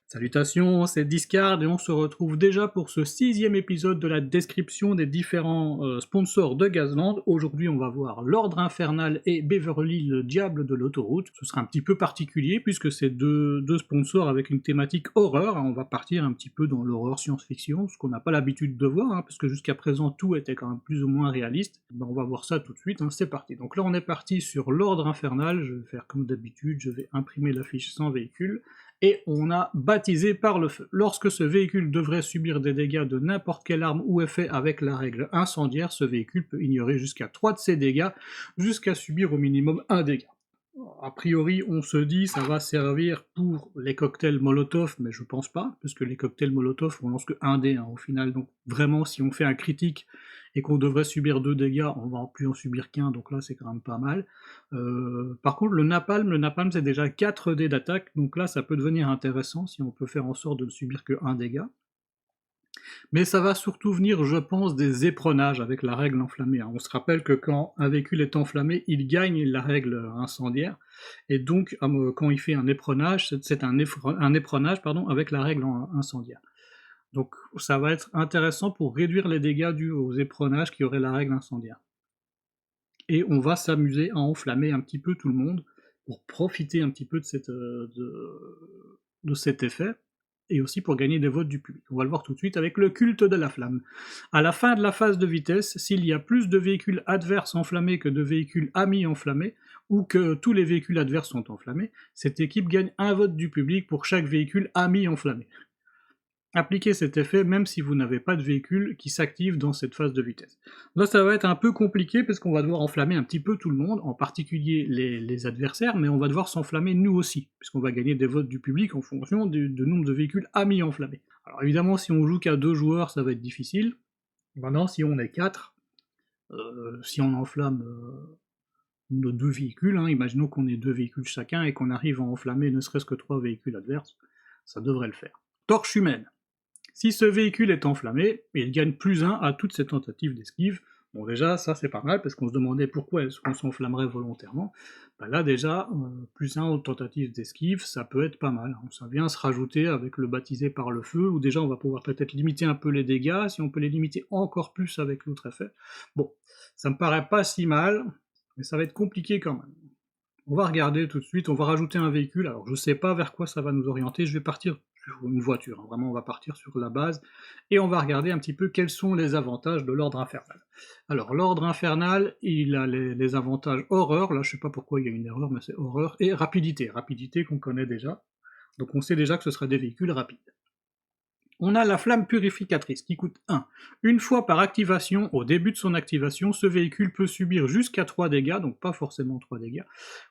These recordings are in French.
Salutations, c'est Discard et on se retrouve déjà pour ce 6e épisode de la description des différents sponsors de Gazland. Aujourd'hui on va voir l'Ordre Infernal et Beverly le Diable de l'autoroute. Ce sera un petit peu particulier puisque c'est deux sponsors avec une thématique horreur. On va partir un petit peu dans l'horreur science-fiction, ce qu'on n'a pas l'habitude de voir, parce que jusqu'à présent tout était quand même plus ou moins réaliste. Ben, on va voir ça tout de suite, c'est parti. Donc là on est parti sur l'Ordre Infernal, je vais faire comme d'habitude, je vais imprimer l'affiche sans véhicule. Et on a baptisé par le feu. Lorsque ce véhicule devrait subir des dégâts de n'importe quelle arme ou effet avec la règle incendiaire, ce véhicule peut ignorer jusqu'à 3 de ses dégâts, jusqu'à subir au minimum 1 dégât. A priori, on se dit ça va servir pour les cocktails Molotov, mais je pense pas, parce que les cocktails Molotov, on lance que 1 dé au final, donc vraiment, si on fait un critique et qu'on devrait subir 2 dégâts, on va plus en subir qu'un, donc là c'est quand même pas mal. Par contre, le napalm c'est déjà 4 dés d'attaque, donc là ça peut devenir intéressant si on peut faire en sorte de ne subir que 1 dégât. Mais ça va surtout venir, je pense, des éperonnages avec la règle enflammée. On se rappelle que quand un véhicule est enflammé, il gagne la règle incendiaire, et donc quand il fait un éperonnage, c'est un éperonnage avec la règle incendiaire. Donc ça va être intéressant pour réduire les dégâts dus aux éperonnages qui auraient la règle incendiaire. Et on va s'amuser à enflammer un petit peu tout le monde, pour profiter un petit peu de cet effet, et aussi pour gagner des votes du public. On va le voir tout de suite avec le culte de la flamme. À la fin de la phase de vitesse, s'il y a plus de véhicules adverses enflammés que de véhicules amis enflammés, ou que tous les véhicules adverses sont enflammés, cette équipe gagne un vote du public pour chaque véhicule ami enflammé. Appliquez cet effet même si vous n'avez pas de véhicule qui s'active dans cette phase de vitesse. Là ça va être un peu compliqué parce qu'on va devoir enflammer un petit peu tout le monde, en particulier les adversaires, mais on va devoir s'enflammer nous aussi, puisqu'on va gagner des votes du public en fonction du nombre de véhicules amis enflammés. Alors évidemment si on joue qu'à 2 joueurs ça va être difficile, maintenant si on est 4, si on enflamme nos 2 véhicules, imaginons qu'on ait 2 véhicules chacun et qu'on arrive à enflammer ne serait-ce que 3 véhicules adverses, ça devrait le faire. Torche humaine. Si ce véhicule est enflammé, il gagne plus 1 à toutes ses tentatives d'esquive. Bon déjà, ça c'est pas mal, parce qu'on se demandait pourquoi est-ce qu'on s'enflammerait volontairement. Ben là déjà, plus 1 aux tentatives d'esquive, ça peut être pas mal. Ça vient se rajouter avec le baptisé par le feu, où déjà on va pouvoir peut-être limiter un peu les dégâts, si on peut les limiter encore plus avec l'autre effet. Bon, ça me paraît pas si mal, mais ça va être compliqué quand même. On va regarder tout de suite, on va rajouter un véhicule, alors je sais pas vers quoi ça va nous orienter, je vais partir sur une voiture, vraiment on va partir sur la base, et on va regarder un petit peu quels sont les avantages de l'ordre infernal. Alors l'ordre infernal, il a les avantages horreur, là je sais pas pourquoi il y a une erreur, mais c'est horreur, et rapidité qu'on connaît déjà, donc on sait déjà que ce sera des véhicules rapides. On a la flamme purificatrice qui coûte 1. Une fois par activation, au début de son activation, ce véhicule peut subir jusqu'à 3 dégâts, donc pas forcément 3 dégâts,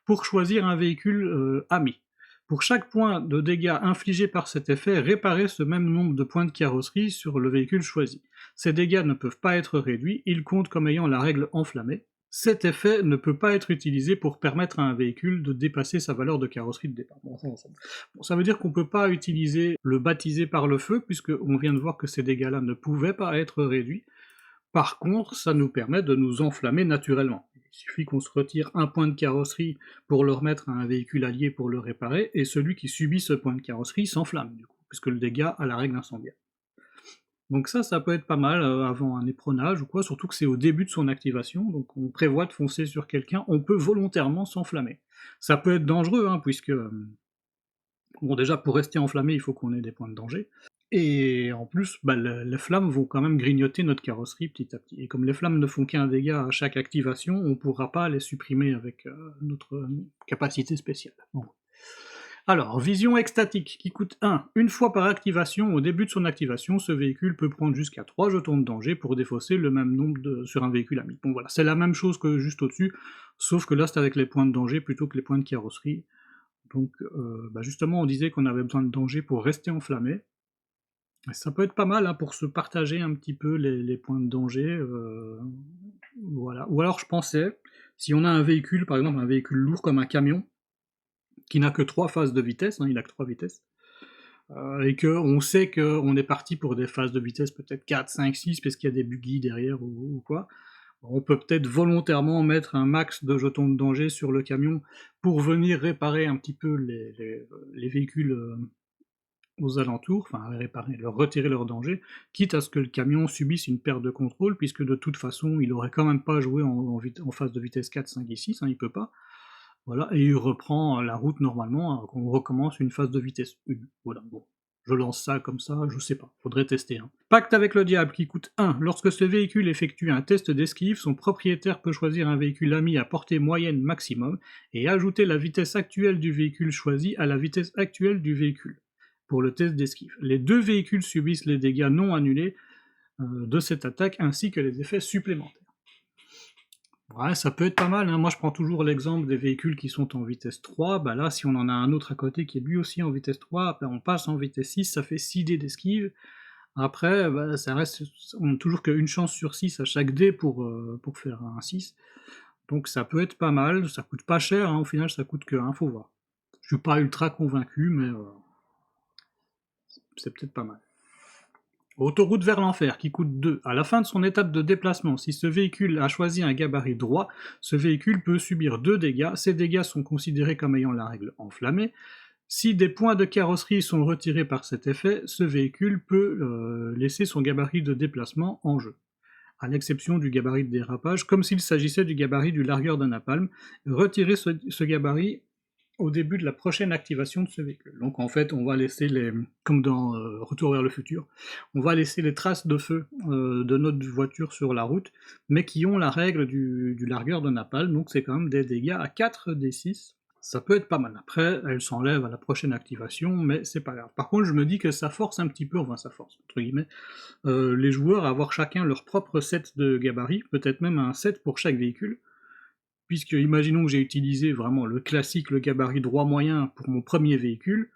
pour choisir un véhicule ami. Pour chaque point de dégâts infligé par cet effet, réparez ce même nombre de points de carrosserie sur le véhicule choisi. Ces dégâts ne peuvent pas être réduits, ils comptent comme ayant la règle enflammée. Cet effet ne peut pas être utilisé pour permettre à un véhicule de dépasser sa valeur de carrosserie de départ. Bon, ça veut dire qu'on peut pas utiliser le baptisé par le feu, puisqu'on vient de voir que ces dégâts-là ne pouvaient pas être réduits. Par contre, ça nous permet de nous enflammer naturellement. Il suffit qu'on se retire un point de carrosserie pour le remettre à un véhicule allié pour le réparer, et celui qui subit ce point de carrosserie s'enflamme, du coup, puisque le dégât a la règle incendiaire. Donc ça peut être pas mal avant un éperonnage ou quoi, surtout que c'est au début de son activation, donc on prévoit de foncer sur quelqu'un, on peut volontairement s'enflammer. Ça peut être dangereux, puisque, bon déjà pour rester enflammé, il faut qu'on ait des points de danger, et en plus, les flammes vont quand même grignoter notre carrosserie petit à petit, et comme les flammes ne font qu'un dégât à chaque activation, on pourra pas les supprimer avec notre capacité spéciale. Bon. Alors, vision extatique, qui coûte 1. Une fois par activation, au début de son activation, ce véhicule peut prendre jusqu'à 3 jetons de danger pour défausser le même nombre sur un véhicule ami. Bon voilà, c'est la même chose que juste au-dessus, sauf que là c'est avec les points de danger plutôt que les points de carrosserie. Donc justement on disait qu'on avait besoin de danger pour rester enflammé. Ça peut être pas mal pour se partager un petit peu les points de danger, voilà. Ou alors je pensais, si on a un véhicule, par exemple un véhicule lourd comme un camion, qui n'a que 3 phases de vitesse, il n'a que 3 vitesses, et qu'on sait qu'on est parti pour des phases de vitesse peut-être 4, 5, 6, parce qu'il y a des buggy derrière ou quoi, On peut peut-être volontairement mettre un max de jetons de danger sur le camion pour venir réparer un petit peu les véhicules aux alentours, enfin réparer, leur retirer leur danger, quitte à ce que le camion subisse une perte de contrôle, puisque de toute façon, il aurait quand même pas joué en phase de vitesse 4, 5 et 6, hein, il peut pas. Voilà, et il reprend la route normalement, qu'on recommence une phase de vitesse 1. Voilà, bon. Je lance ça comme ça, je sais pas, faudrait tester. Hein. Pacte avec le diable qui coûte 1. Lorsque ce véhicule effectue un test d'esquive, son propriétaire peut choisir un véhicule ami à portée moyenne maximum et ajouter la vitesse actuelle du véhicule choisi à la vitesse actuelle du véhicule pour le test d'esquive. Les deux véhicules subissent les dégâts non annulés de cette attaque ainsi que les effets supplémentaires. Ouais, ça peut être pas mal, hein. Moi je prends toujours l'exemple des véhicules qui sont en vitesse 3, bah là si on en a un autre à côté qui est lui aussi en vitesse 3, ben on passe en vitesse 6, ça fait 6 dés d'esquive. Après, bah, ça reste, on n'a toujours qu'une chance sur 6 à chaque dé pour faire un 6. Donc ça peut être pas mal, ça coûte pas cher, hein, au final ça coûte que 1, faut voir. Je suis pas ultra convaincu, mais c'est peut-être pas mal. Autoroute vers l'enfer, qui coûte 2. À la fin de son étape de déplacement, si ce véhicule a choisi un gabarit droit, ce véhicule peut subir 2 dégâts. Ces dégâts sont considérés comme ayant la règle enflammée. Si des points de carrosserie sont retirés par cet effet, ce véhicule peut laisser son gabarit de déplacement en jeu, à l'exception du gabarit de dérapage, comme s'il s'agissait du gabarit du largueur d'un napalm. Retirer ce gabarit au début de la prochaine activation de ce véhicule. Donc en fait, on va laisser comme dans Retour vers le futur, on va laisser les traces de feu de notre voiture sur la route, mais qui ont la règle du largueur de napalm, donc c'est quand même des dégâts à 4 des 6. Ça peut être pas mal. Après, elle s'enlève à la prochaine activation, mais c'est pas grave. Par contre, je me dis que ça force un petit peu, enfin ça force, entre guillemets, les joueurs à avoir chacun leur propre set de gabarits, peut-être même un set pour chaque véhicule, puisque imaginons que j'ai utilisé vraiment le classique, le gabarit droit moyen pour mon premier véhicule,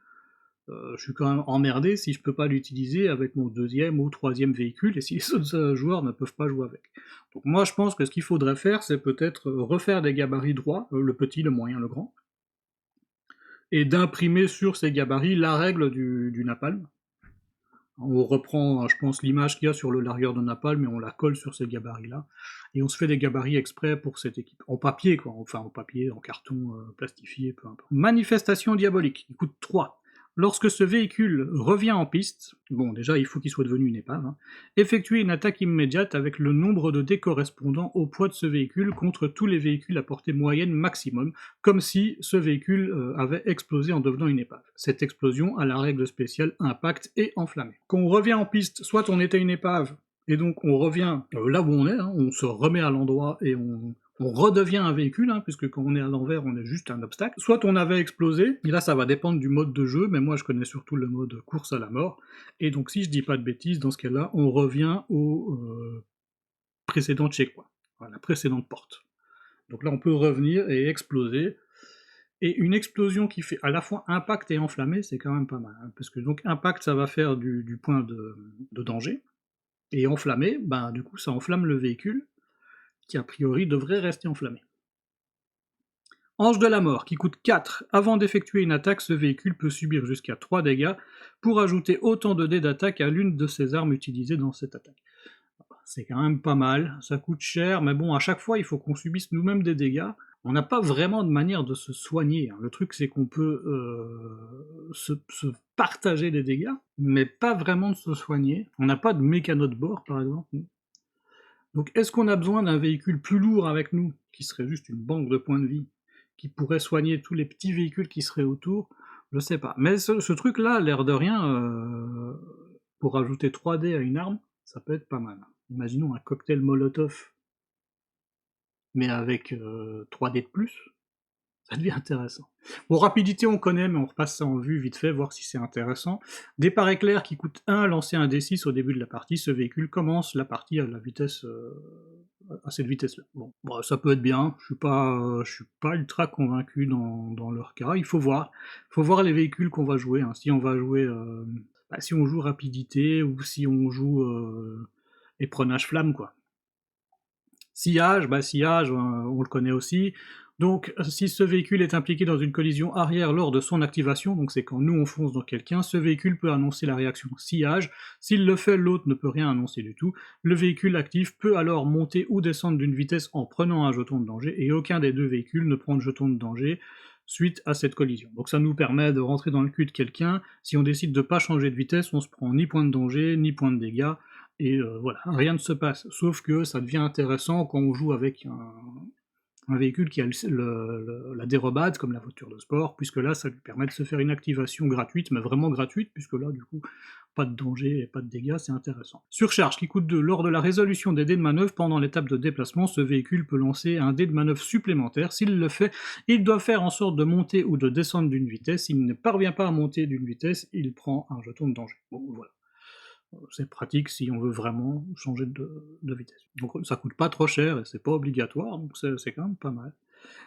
je suis quand même emmerdé si je peux pas l'utiliser avec mon deuxième ou troisième véhicule, et si les autres joueurs ne peuvent pas jouer avec. Donc moi je pense que ce qu'il faudrait faire, c'est peut-être refaire des gabarits droits, le petit, le moyen, le grand, et d'imprimer sur ces gabarits la règle du napalm. On reprend, je pense, l'image qu'il y a sur le largueur de napalm, mais on la colle sur ces gabarits-là. Et on se fait des gabarits exprès pour cette équipe. En papier, quoi. Enfin, en papier, en carton, plastifié, peu importe. Manifestation diabolique, il coûte 3. Lorsque ce véhicule revient en piste, bon, déjà, il faut qu'il soit devenu une épave, hein, effectuer une attaque immédiate avec le nombre de dés correspondant au poids de ce véhicule contre tous les véhicules à portée moyenne maximum, comme si ce véhicule avait explosé en devenant une épave. Cette explosion a la règle spéciale impact et enflammé. Quand on revient en piste, soit on était une épave, et donc on revient là où on est, hein, on se remet à l'endroit et on redevient un véhicule, hein, puisque quand on est à l'envers, on est juste un obstacle. Soit on avait explosé, et là ça va dépendre du mode de jeu, mais moi je connais surtout le mode course à la mort, et donc si je dis pas de bêtises, dans ce cas-là, on revient au précédent checkpoint, à la précédente porte. Donc là on peut revenir et exploser, et une explosion qui fait à la fois impact et enflammé, c'est quand même pas mal, hein, parce que donc impact ça va faire du point de danger, et enflammé, ben du coup ça enflamme le véhicule, qui a priori devrait rester enflammé. Ange de la mort, qui coûte 4. Avant d'effectuer une attaque, ce véhicule peut subir jusqu'à 3 dégâts pour ajouter autant de dés d'attaque à l'une de ses armes utilisées dans cette attaque. C'est quand même pas mal, ça coûte cher, mais bon, à chaque fois, il faut qu'on subisse nous-mêmes des dégâts. On n'a pas vraiment de manière de se soigner. Le truc, c'est qu'on peut se partager les dégâts, mais pas vraiment de se soigner. On n'a pas de mécano de bord, par exemple. Donc est-ce qu'on a besoin d'un véhicule plus lourd avec nous, qui serait juste une banque de points de vie, qui pourrait soigner tous les petits véhicules qui seraient autour? Je sais pas. Mais ce truc-là, l'air de rien, pour ajouter 3 dés à une arme, ça peut être pas mal. Imaginons un cocktail Molotov, mais avec 3 dés de plus, ça devient intéressant. Bon, rapidité, on connaît, mais on repasse ça en vue vite fait, voir si c'est intéressant. Départ éclair qui coûte 1, lancer un D6 au début de la partie. Ce véhicule commence la partie à la vitesse, à cette vitesse-là. Bon, ça peut être bien. Je suis pas ultra convaincu dans leur cas. Il faut voir. Faut voir les véhicules qu'on va jouer. Hein. Si on va jouer, si on joue rapidité ou si on joue éprenage flamme, quoi. Sillage, on le connaît aussi. Donc, si ce véhicule est impliqué dans une collision arrière lors de son activation, donc c'est quand nous on fonce dans quelqu'un, ce véhicule peut annoncer la réaction sillage. S'il le fait, l'autre ne peut rien annoncer du tout. Le véhicule actif peut alors monter ou descendre d'une vitesse en prenant un jeton de danger, et aucun des deux véhicules ne prend de jeton de danger suite à cette collision. Donc ça nous permet de rentrer dans le cul de quelqu'un. Si on décide de pas changer de vitesse, on se prend ni point de danger, ni point de dégâts, et voilà, rien ne se passe. Sauf que ça devient intéressant quand on joue avec un véhicule qui a la dérobade, comme la voiture de sport, puisque là, ça lui permet de se faire une activation gratuite, mais vraiment gratuite, puisque là, du coup, pas de danger et pas de dégâts, c'est intéressant. Surcharge qui coûte 2. Lors de la résolution des dés de manœuvre pendant l'étape de déplacement, ce véhicule peut lancer un dé de manœuvre supplémentaire. S'il le fait, il doit faire en sorte de monter ou de descendre d'une vitesse. S'il ne parvient pas à monter d'une vitesse, il prend un jeton de danger. Bon, voilà. C'est pratique si on veut vraiment changer de vitesse. Donc ça coûte pas trop cher et c'est pas obligatoire, donc c'est quand même pas mal.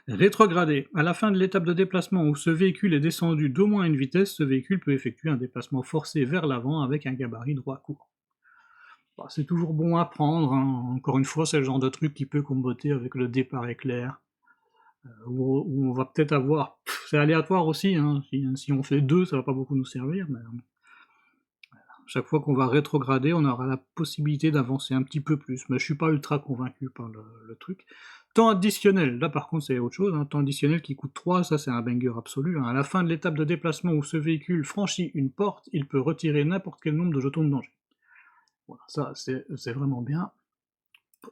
Rétrogradé. À la fin de l'étape de déplacement où ce véhicule est descendu d'au moins une vitesse, ce véhicule peut effectuer un déplacement forcé vers l'avant avec un gabarit droit court. Bah, c'est toujours bon à prendre, hein. Encore une fois, c'est le genre de truc qui peut comboter avec le départ éclair, où on va peut-être avoir... c'est aléatoire aussi, hein. Si on fait 2, ça va pas beaucoup nous servir, mais chaque fois qu'on va rétrograder, on aura la possibilité d'avancer un petit peu plus, mais je suis pas ultra convaincu par le truc. Temps additionnel, là par contre c'est autre chose, hein. Temps additionnel qui coûte 3, ça c'est un banger absolu, hein. À la fin de l'étape de déplacement où ce véhicule franchit une porte, il peut retirer n'importe quel nombre de jetons de danger. Voilà, ça c'est vraiment bien.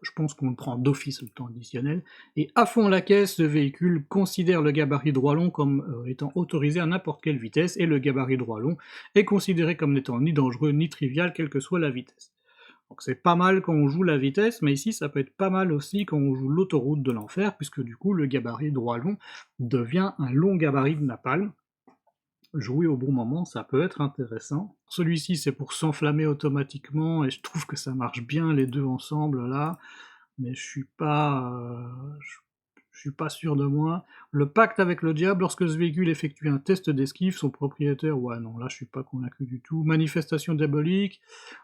Je pense qu'on le prend d'office le temps additionnel. Et à fond la caisse, le véhicule considère le gabarit droit long comme étant autorisé à n'importe quelle vitesse, et le gabarit droit long est considéré comme n'étant ni dangereux ni trivial, quelle que soit la vitesse. Donc c'est pas mal quand on joue la vitesse, mais ici ça peut être pas mal aussi quand on joue l'autoroute de l'enfer, puisque du coup le gabarit droit long devient un long gabarit de napalm. Jouer au bon moment, ça peut être intéressant. Celui-ci, c'est pour s'enflammer automatiquement, et je trouve que ça marche bien les deux ensemble là, mais je suis pas sûr de moi. Le pacte avec le diable, lorsque ce véhicule effectue un test d'esquive, son propriétaire, ouais non, là je suis pas convaincu du tout. Manifestation diabolique,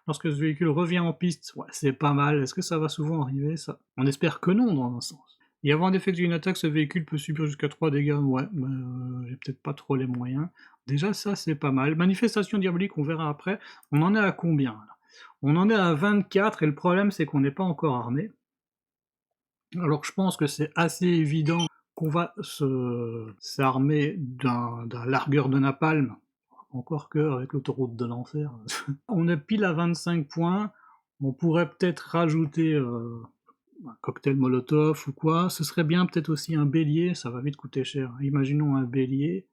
lorsque ce véhicule revient en piste, ouais c'est pas mal, est-ce que ça va souvent arriver ça? On espère que non dans un sens. Et avant d'effectuer une attaque, ce véhicule peut subir jusqu'à 3 dégâts, ouais, mais j'ai peut-être pas trop les moyens. Déjà ça c'est pas mal. Manifestation diabolique, on verra après. On en est à combien là? On en est à 24, et le problème c'est qu'on n'est pas encore armé. Alors je pense que c'est assez évident qu'on va s'armer d'un largueur de napalm, encore que avec l'autoroute de l'enfer. On est pile à 25 points, on pourrait peut-être rajouter un cocktail molotov ou quoi, ce serait bien peut-être aussi un bélier, ça va vite coûter cher. Imaginons un bélier.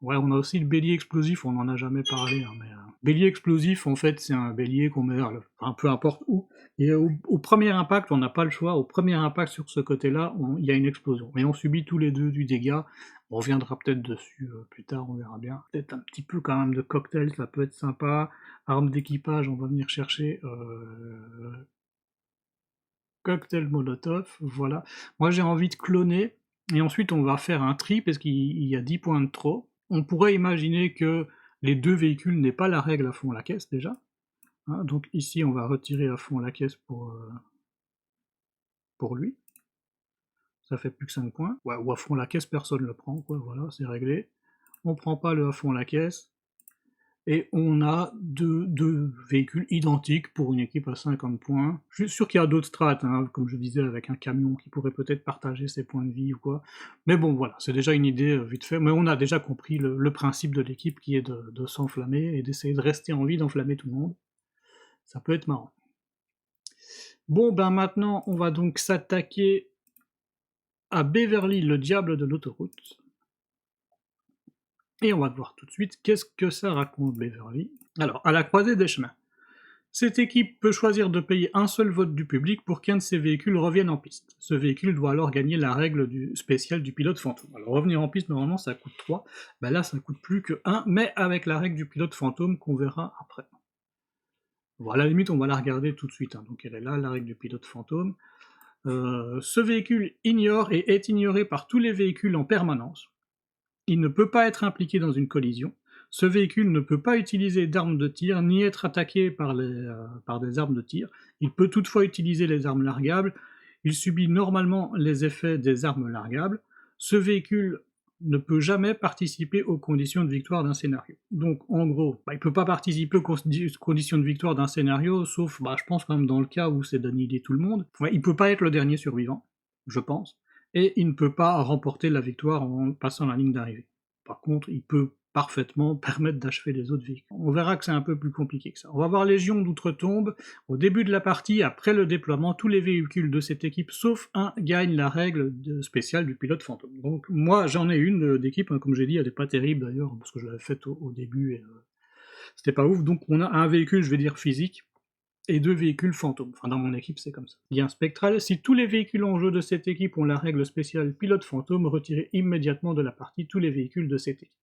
Ouais, on a aussi le bélier explosif, on n'en a jamais parlé, hein, mais bélier explosif, en fait, c'est un bélier qu'on met, enfin, peu importe où, et au premier impact, on n'a pas le choix, au premier impact sur ce côté-là, il y a une explosion, et on subit tous les deux du dégât. On reviendra peut-être dessus plus tard, on verra bien. Peut-être un petit peu quand même de cocktail, ça peut être sympa. Arme d'équipage, on va venir chercher cocktail molotov, voilà. Moi j'ai envie de cloner, et ensuite on va faire un tri, parce qu'il y a 10 points de trop. On pourrait imaginer que les deux véhicules n'aient pas la règle à fond la caisse déjà. Hein, donc ici on va retirer à fond la caisse pour lui. Ça fait plus que 5 points. Ouais, ou à fond la caisse, personne ne le prend, quoi, voilà, c'est réglé. On prend pas le à fond la caisse. Et on a deux véhicules identiques pour une équipe à 50 points. Je suis sûr qu'il y a d'autres strates, hein, comme je disais, avec un camion qui pourrait peut-être partager ses points de vie ou quoi. Mais bon, voilà, c'est déjà une idée vite fait. Mais on a déjà compris le principe de l'équipe, qui est de s'enflammer et d'essayer de rester en vie, d'enflammer tout le monde. Ça peut être marrant. Bon, ben maintenant, on va donc s'attaquer à Beverly, le diable de l'autoroute. Et on va voir tout de suite qu'est-ce que ça raconte, Beverly. Alors, à la croisée des chemins. Cette équipe peut choisir de payer un seul vote du public pour qu'un de ses véhicules revienne en piste. Ce véhicule doit alors gagner la règle spéciale du pilote fantôme. Alors revenir en piste, normalement ça coûte 3, ben là ça coûte plus que 1, mais avec la règle du pilote fantôme qu'on verra après. Bon, à la limite on va la regarder tout de suite, hein. Donc elle est là, la règle du pilote fantôme. Ce véhicule ignore et est ignoré par tous les véhicules en permanence. Il ne peut pas être impliqué dans une collision. Ce véhicule ne peut pas utiliser d'armes de tir, ni être attaqué par des armes de tir. Il peut toutefois utiliser les armes largables. Il subit normalement les effets des armes largables. ce véhicule ne peut jamais participer aux conditions de victoire d'un scénario. Donc en gros, il ne peut pas participer aux conditions de victoire d'un scénario, sauf, je pense quand même dans le cas où c'est d'annihiler tout le monde. Ouais, il ne peut pas être le dernier survivant, je pense, et il ne peut pas remporter la victoire en passant la ligne d'arrivée. Par contre, il peut parfaitement permettre d'achever les autres véhicules. On verra que c'est un peu plus compliqué que ça. On va voir Légion d'Outre-Tombe. Au début de la partie, après le déploiement, tous les véhicules de cette équipe, sauf un, gagnent la règle spéciale du pilote fantôme. Donc moi, j'en ai une d'équipe, comme j'ai dit, elle n'est pas terrible d'ailleurs, parce que je l'avais faite au début, et c'était pas ouf. Donc on a un véhicule, je vais dire physique, et 2 véhicules fantômes. Enfin, dans mon équipe, c'est comme ça. Bien spectral, si tous les véhicules en jeu de cette équipe ont la règle spéciale pilote fantôme, retirez immédiatement de la partie tous les véhicules de cette équipe.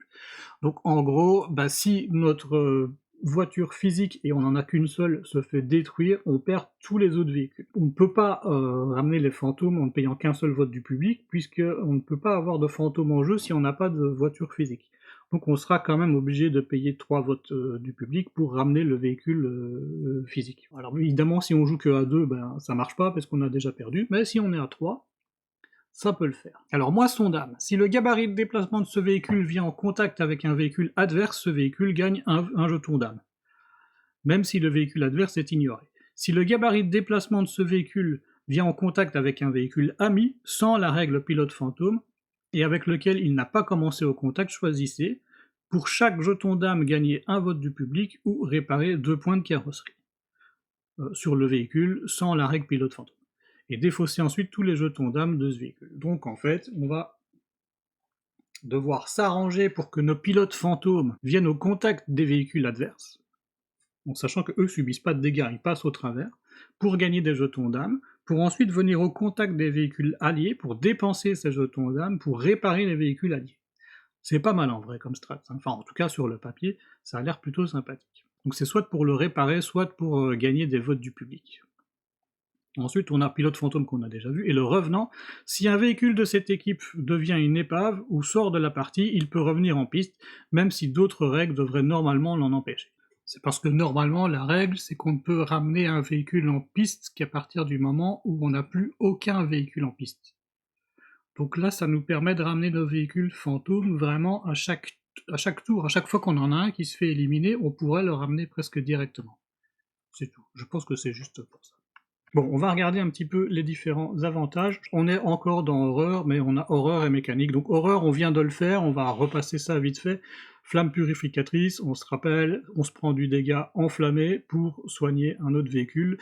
Donc en gros, si notre voiture physique, et on n'en a qu'une seule, se fait détruire, on perd tous les autres véhicules. On ne peut pas ramener les fantômes en ne payant qu'un seul vote du public, puisqu'on ne peut pas avoir de fantômes en jeu si on n'a pas de voiture physique. Donc on sera quand même obligé de payer 3 votes du public pour ramener le véhicule physique. Alors évidemment, si on joue que à 2, ça marche pas parce qu'on a déjà perdu, mais si on est à 3, ça peut le faire. Alors moisson d'âme. Si le gabarit de déplacement de ce véhicule vient en contact avec un véhicule adverse, ce véhicule gagne un jeton d'âme, même si le véhicule adverse est ignoré. Si le gabarit de déplacement de ce véhicule vient en contact avec un véhicule ami, sans la règle pilote fantôme, et avec lequel il n'a pas commencé au contact, choisissez, pour chaque jeton d'âme, gagner un vote du public ou réparer 2 points de carrosserie sur le véhicule sans la règle pilote fantôme. Et défausser ensuite tous les jetons d'âme de ce véhicule. Donc en fait, on va devoir s'arranger pour que nos pilotes fantômes viennent au contact des véhicules adverses, en sachant qu'eux subissent pas de dégâts, ils passent au travers, pour gagner des jetons d'âme, pour ensuite venir au contact des véhicules alliés, pour dépenser ces jetons d'âme, pour réparer les véhicules alliés. C'est pas mal en vrai comme strat, enfin en tout cas sur le papier, ça a l'air plutôt sympathique. Donc c'est soit pour le réparer, soit pour gagner des votes du public. Ensuite, on a pilote fantôme qu'on a déjà vu, et le revenant. Si un véhicule de cette équipe devient une épave ou sort de la partie, il peut revenir en piste, même si d'autres règles devraient normalement l'en empêcher. C'est parce que normalement, la règle, c'est qu'on ne peut ramener un véhicule en piste qu'à partir du moment où on n'a plus aucun véhicule en piste. Donc là, ça nous permet de ramener nos véhicules fantômes vraiment à chaque tour. À chaque fois qu'on en a un qui se fait éliminer, on pourrait le ramener presque directement. C'est tout. Je pense que c'est juste pour ça. Bon, on va regarder un petit peu les différents avantages. On est encore dans horreur, mais on a horreur et mécanique. Donc horreur, on vient de le faire, on va repasser ça vite fait. Flamme purificatrice, on se rappelle, on se prend du dégât enflammé pour soigner un autre véhicule.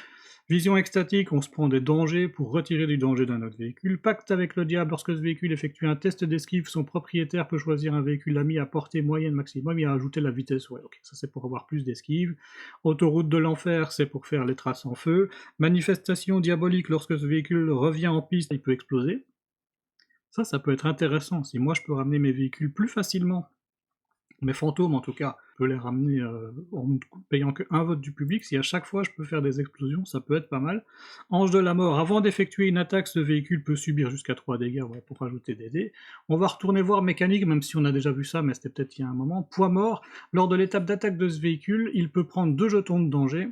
Vision extatique, on se prend des dangers pour retirer du danger d'un autre véhicule. Pacte avec le diable, lorsque ce véhicule effectue un test d'esquive, son propriétaire peut choisir un véhicule ami à portée moyenne maximum et à ajouter la vitesse. Ouais, ok, ça c'est pour avoir plus d'esquive. Autoroute de l'enfer, c'est pour faire les traces en feu. Manifestation diabolique, lorsque ce véhicule revient en piste, il peut exploser. Ça peut être intéressant. Si moi je peux ramener mes véhicules plus facilement, mes fantômes en tout cas, je peux les ramener en ne payant qu'un vote du public, si à chaque fois je peux faire des explosions, ça peut être pas mal. Ange de la mort, avant d'effectuer une attaque, ce véhicule peut subir jusqu'à 3 dégâts, pour rajouter des dés. On va retourner voir mécanique, même si on a déjà vu ça, mais c'était peut-être il y a un moment. Poids mort, lors de l'étape d'attaque de ce véhicule, il peut prendre 2 jetons de danger,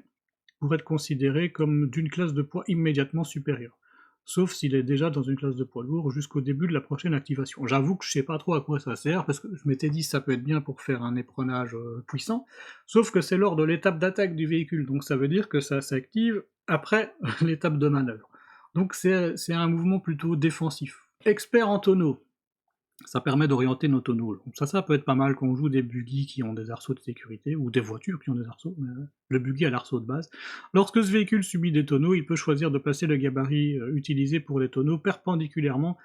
pour être considéré comme d'une classe de poids immédiatement supérieure. Sauf s'il est déjà dans une classe de poids lourd jusqu'au début de la prochaine activation. J'avoue que je sais pas trop à quoi ça sert, parce que je m'étais dit ça peut être bien pour faire un éperonnage puissant, sauf que c'est lors de l'étape d'attaque du véhicule, donc ça veut dire que ça s'active après l'étape de manœuvre. Donc c'est un mouvement plutôt défensif. Expert en tonneau. Ça permet d'orienter nos tonneaux. Donc ça peut être pas mal quand on joue des buggy qui ont des arceaux de sécurité, ou des voitures qui ont des arceaux, mais le buggy a l'arceau de base. Lorsque ce véhicule subit des tonneaux, il peut choisir de passer le gabarit utilisé pour les tonneaux perpendiculairement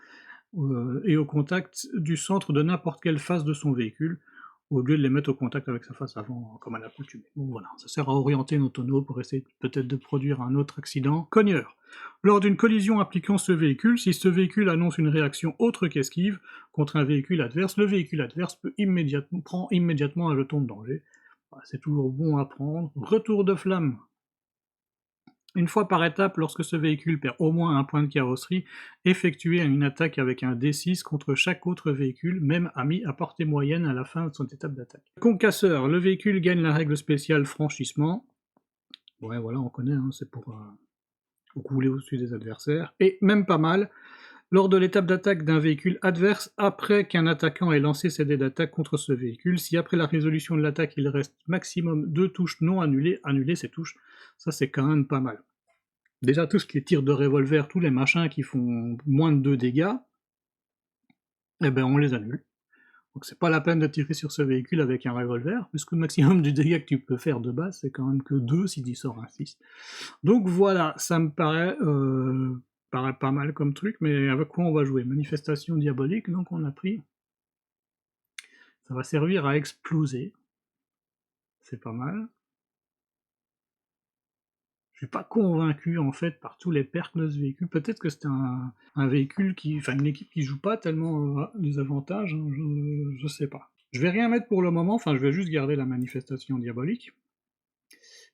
et au contact du centre de n'importe quelle face de son véhicule, au lieu de les mettre au contact avec sa face avant, comme à l'accoutumée. Bon voilà, ça sert à orienter nos tonneaux pour essayer peut-être de produire un autre accident. Cogneur. Lors d'une collision impliquant ce véhicule, si ce véhicule annonce une réaction autre qu'esquive contre un véhicule adverse, le véhicule adverse prend immédiatement un jeton de danger. C'est toujours bon à prendre. Retour de flamme. Une fois par étape, lorsque ce véhicule perd au moins un point de carrosserie, effectuez une attaque avec un D6 contre chaque autre véhicule, même ami à portée moyenne à la fin de son étape d'attaque. Concasseur, le véhicule gagne la règle spéciale franchissement. Ouais, voilà, on connaît, c'est pour rouler au-dessus des adversaires. Et même pas mal, Lors de l'étape d'attaque d'un véhicule adverse, après qu'un attaquant ait lancé ses dés d'attaque contre ce véhicule, si après la résolution de l'attaque il reste maximum 2 touches non annulées, annuler ces touches. Ça c'est quand même pas mal. Déjà tout ce qui est tir de revolver, tous les machins qui font moins de 2 dégâts, eh ben on les annule. Donc c'est pas la peine de tirer sur ce véhicule avec un revolver, puisque le maximum du dégât que tu peux faire de base, c'est quand même que 2 si tu sors un 6. Donc voilà, ça me paraît pas mal comme truc, mais avec quoi on va jouer? Manifestation diabolique, donc on a pris. Ça va servir à exploser. C'est pas mal. Je suis pas convaincu en fait par tous les perks de ce véhicule. Peut-être que c'est un véhicule qui. Enfin une équipe qui joue pas tellement les avantages, hein, je sais pas. Je vais rien mettre pour le moment, enfin je vais juste garder la manifestation diabolique.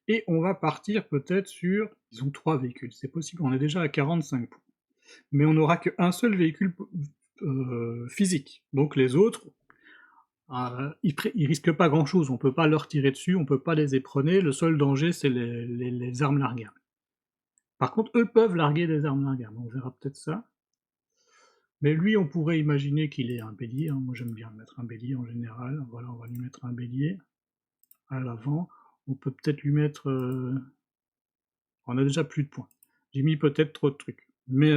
Et on va partir peut-être sur. Ils ont 3 véhicules, c'est possible, on est déjà à 45 points. Mais on n'aura qu'un seul véhicule physique. Donc les autres, ils risquent pas grand chose, on peut pas leur tirer dessus, on peut pas les éperonner, le seul danger c'est les armes largables. Par contre, eux peuvent larguer des armes largables, on verra peut-être ça. Mais lui, on pourrait imaginer qu'il ait un bélier, hein. Moi j'aime bien mettre un bélier en général, voilà, on va lui mettre un bélier à l'avant. On peut peut-être lui mettre... On a déjà plus de points. J'ai mis peut-être trop de trucs. Mais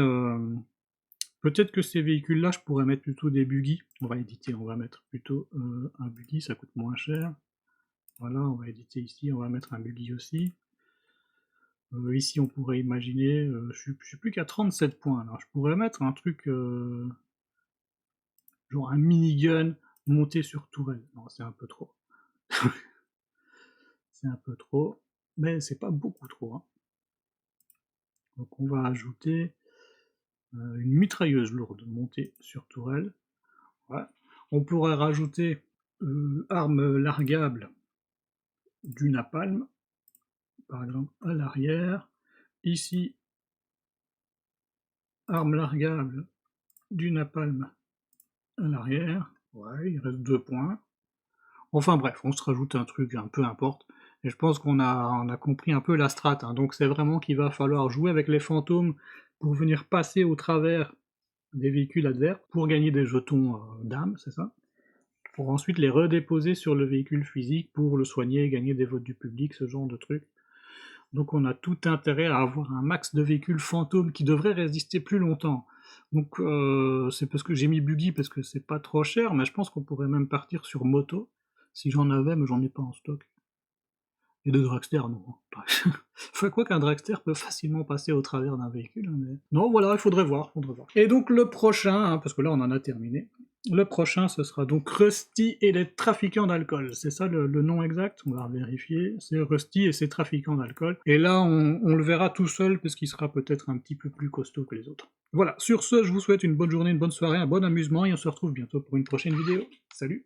peut-être que ces véhicules-là, je pourrais mettre plutôt des buggy. On va éditer, on va mettre plutôt un buggy, ça coûte moins cher. Voilà, on va éditer ici, on va mettre un buggy aussi. Ici, on pourrait imaginer, je suis plus qu'à 37 points, alors je pourrais mettre un truc, genre un minigun monté sur tourelle. Non, c'est un peu trop. C'est un peu trop, mais c'est pas beaucoup trop, hein. Donc on va ajouter une mitrailleuse lourde montée sur tourelle. Voilà. On pourrait rajouter arme largable du napalm, par exemple à l'arrière. Ici, arme largable du napalm à l'arrière. Ouais, il reste 2 points. Enfin bref, on se rajoute un truc, peu importe. Et je pense qu'on a compris un peu la strat, hein. Donc c'est vraiment qu'il va falloir jouer avec les fantômes pour venir passer au travers des véhicules adverses pour gagner des jetons d'âme, c'est ça? Pour ensuite les redéposer sur le véhicule physique pour le soigner, gagner des votes du public, ce genre de truc. Donc on a tout intérêt à avoir un max de véhicules fantômes qui devraient résister plus longtemps. Donc c'est parce que j'ai mis buggy parce que c'est pas trop cher, mais je pense qu'on pourrait même partir sur moto, si j'en avais, mais j'en ai pas en stock. Et de dragster, non. Enfin, quoi qu'un dragster peut facilement passer au travers d'un véhicule, mais... Non, voilà, il faudrait voir, Et donc le prochain, hein, parce que là on en a terminé, le prochain ce sera donc Rusty et les trafiquants d'alcool. C'est ça le nom exact? On va vérifier. C'est Rusty et ses trafiquants d'alcool. Et là on le verra tout seul, parce qu'il sera peut-être un petit peu plus costaud que les autres. Voilà, sur ce, je vous souhaite une bonne journée, une bonne soirée, un bon amusement, et on se retrouve bientôt pour une prochaine vidéo. Salut!